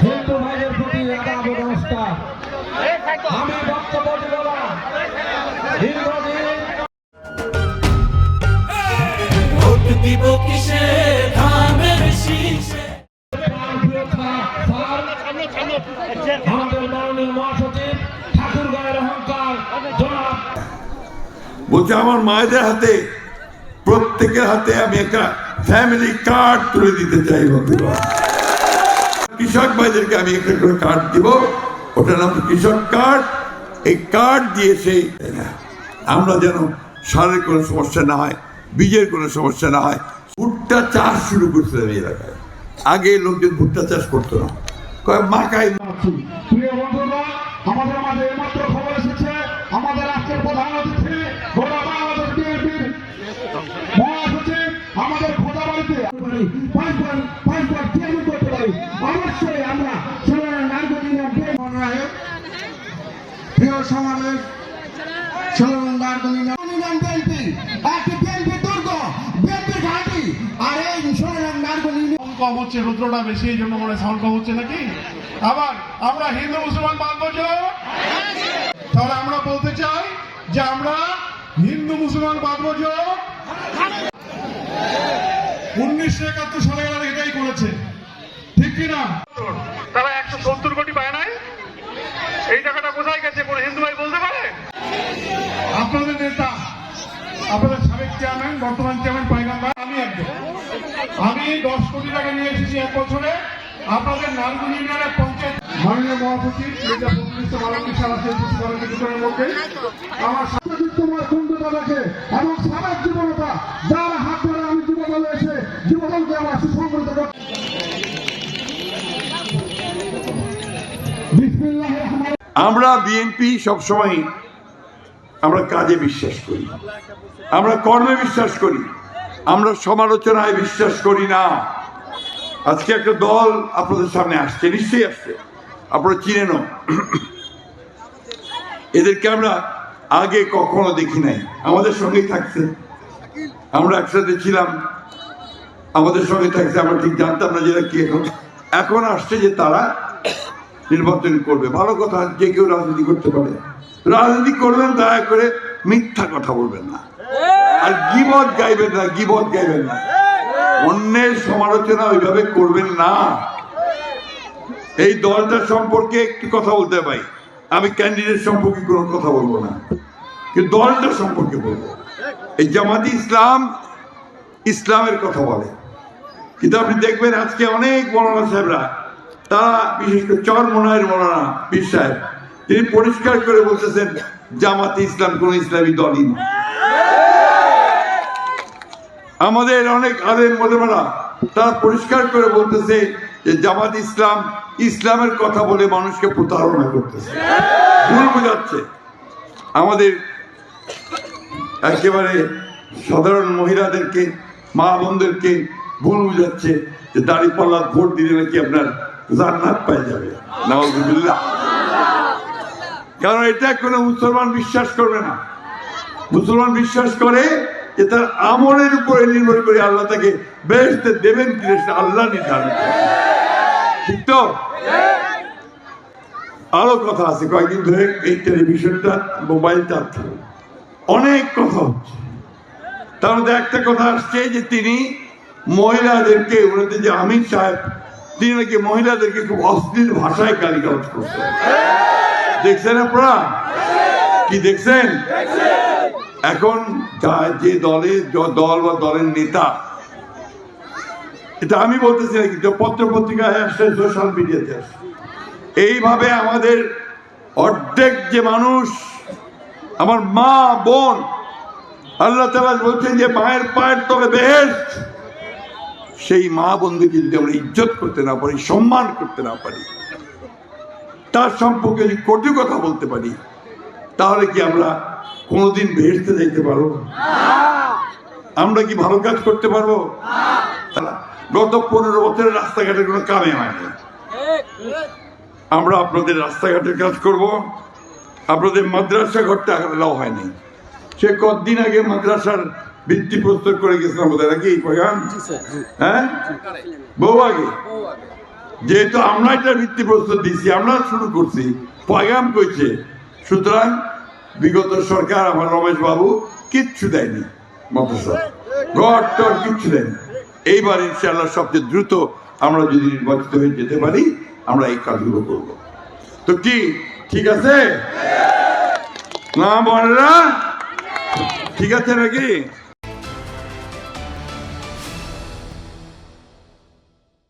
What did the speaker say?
হিন্দু ভাইদের প্রতি আদাব নমস্কার। আমি বক্তব্য দেব না। ভোট দিব কিসে ধানের শীষে। আমাদের মাননীয় মহাসচিব ঠাকুরগাঁয়ের অহংকার জনাব বলছে আমার মায়েদের হাতে প্রত্যেকের হাতে আমি একটা ফ্যামিলি কার্ড তুলে দিতে চাই। বন্ধুরা, কৃষক ভাইদেরকে আমি একটা করে কার্ড দিব, ওটার নাম কৃষক কার্ড। এই কার্ড দিয়েছে আমরা যেন সারের কোনো সমস্যা না হয়, বীজের কোনো সমস্যা না হয়। ভুট্টা চাষ শুরু করছিলাম এই এলাকায়, আগে লোকজন ভুট্টা চাষ করতো না, মাকাই। প্রিয় বন্ধুরা, আমাদের মাঝে এইমাত্র খবর এসেছে আমাদের রাষ্ট্রের প্রধান অতিথি বাংলাদেশ বিএনপির মহাসচিব আমাদের খোঁজা বাড়িতে পাঁচবার ট্রেনিং করতে পারি। অবশ্যই আমরা প্রিয় সমাবেশ কম হচ্ছে, রুদ্রটা বেশি, এই জন্য মনে সাউন্ড কম হচ্ছে নাকি? আবার আমরা হিন্দু মুসলমান বাঁধবো জোট, তাহলে আমরা বলতে চাই যে আমরা হিন্দু মুসলমান বাঁধবো জোট। 1971 সালে এরা এটাই করেছে, ঠিক কিনা? তারা 170 কোটি পায় নাই। এই টাকাটা কোথায় গেছে কোন হিন্দু ভাই বলতে পারে? আপনাদের নেতা, আপনাদের সাবেক চেয়ারম্যান, বর্তমান চেয়ারম্যান পাইগাম্বার, আমি একজন, আমি 10 কোটি টাকা নিয়ে এসেছি এক বছরে আপনাদের নারগুল ইউনিয়নের পঞ্চায়েত। মাননীয় মহাসচিব আমার সুন্দরতা দেখে এবং সাবেক যুবকতা যার হাত ধরে আমি যুবদলে এসে যুবদলকে আমার সুসংগঠিত করতে। আমরা বিএনপি সবসময় আমরা কাজে বিশ্বাস করি, আমরা কর্মে বিশ্বাস করি, আমরা সমালোচনায় বিশ্বাস করি না। আজকে একটা দল আপনাদের সামনে আসছে, নিশ্চয়ই আসছে, আপনারা চিনেন। এদেরকে আমরা আগে কখনো দেখি নাই, আমাদের সঙ্গেই থাকছে, আমরা একসাথে ছিলাম, আমাদের সঙ্গে থাকছে, আমরা ঠিক জানতাম না যেটা কি। এখন আসছে যে তারা নির্বাচন করবে, ভালো কথা, যে কেউ রাজনীতি করতে পারে। রাজনীতি করবেন, দয়া করে মিথ্যা কথা বলবেন না, আর গীবত গাইবেন না, গীবত গাইবেন না, অন্যের সমালোচনা ওইভাবে করবেন না। এই দলটা সম্পর্কে একটু কথা বলতে পাই, আমি ক্যান্ডিডেট সম্পর্কে কোনো কথা বলবো না, কিন্তু দলটা সম্পর্কে বলবো। এই জামাতি ইসলাম ইসলামের কথা বলে, কিন্তু আপনি দেখবেন আজকে অনেক মৌলানা সাহেবরা, তারা বিশেষ করে চরমোনাইয়ের মৌলানা পীর সাহেব, তিনি পরিষ্কার করে বলতেছেন জামাতে ইসলাম কোন ইসলামী দলই না। আমাদের অনেক আলেম মোলামারা তারা পরিষ্কার করে বলতেছে যে জামাত ইসলাম ইসলামের কথা বলে মানুষকে প্রতারণা করতেছে, ভুল বোঝাচ্ছে। আমাদের একেবারে সাধারণ মহিলাদেরকে, মা বোনদেরকে ভুল বুঝাচ্ছে যে দাঁড়িপাল্লা ভোট দিলে নাকি আপনার জান্নাত পেয়ে যাবে, নাউজুবিল্লাহ। কারণ এটা কোনো মুসলমান বিশ্বাস করবে না। মুসলমান বিশ্বাস করে যে তার আমলের উপরে নির্ভর করে আল্লাহ তাকে বেহেশতে দেবেন কিনা সেটা আল্লাহ নির্ধারণ করেন, ঠিক তো? আরো কথা আছে, কয়েকদিন ধরে এই টেলিভিশনটা মোবাইলটা অনেক কথা হচ্ছে। তার মধ্যে একটা কথা আসছে যে তিনি মহিলাদেরকে, ওনাদের যে আমির সাহেব, তিনি নাকি মহিলাদেরকে খুব অশ্লীল ভাষায় গালিগালাজ করছেন। দেখছেন আপনারা? কি দেখছেন? এখন যে দল বা দলের নেতা, এটা আমি বলতেছি না, কিন্তু পত্র পত্রিকায় আসছে, সোশ্যাল মিডিয়াতে আসছে, এইভাবে আমাদের অর্ধেক যে মানুষ, আমার মা বোন, আল্লাহ তাআলা বলছেন যে মায়ের পায়ের তলে বেহেশত, সেই মা বোনদেরকে যদি আমরা ইজ্জত করতে না পারি, সম্মান করতে না পারি, তার সম্পর্কে যদি কটু কথা বলতে পারি, তাহলে কি আমরা কোনোদিন বেহেশতে যাইতে পারবো? আমরা কি ভালো কাজ করতে পারবো? গত 15 বছরের রাস্তাঘাটের কোনো কামে হয়নি। আমরা আপনাদের রাস্তাঘাটের কাজ করব, আপনাদের মাদ্রাসা ঘরটা দেওয়া হয়নি। সে কতদিন আগে মাদ্রাসার ভিত্তিপ্রস্তর করে গেছিলাম বোধহয়, নাকি পয়গাম? হ্যাঁ, বহু আগে। যেহেতু আমরা এটা ভিত্তিপ্রস্তর দিচ্ছি, আমরা শুরু করছি, পয়গাম কইছে, সুতরাং বিগত সরকার, আমার রমেশ বাবু কিচ্ছু দেয়নি, মাদ্রাসা ঘর টর কিচ্ছু দেয়নি। এইবার ইনশাআল্লাহ সবচেয়ে দ্রুত আমরা যদি নির্বাচিত হয়ে যেতে পারি, আমরা এই কাজগুলো করব। তো কি ঠিক আছে না? বলরা ঠিক আছে নাকি?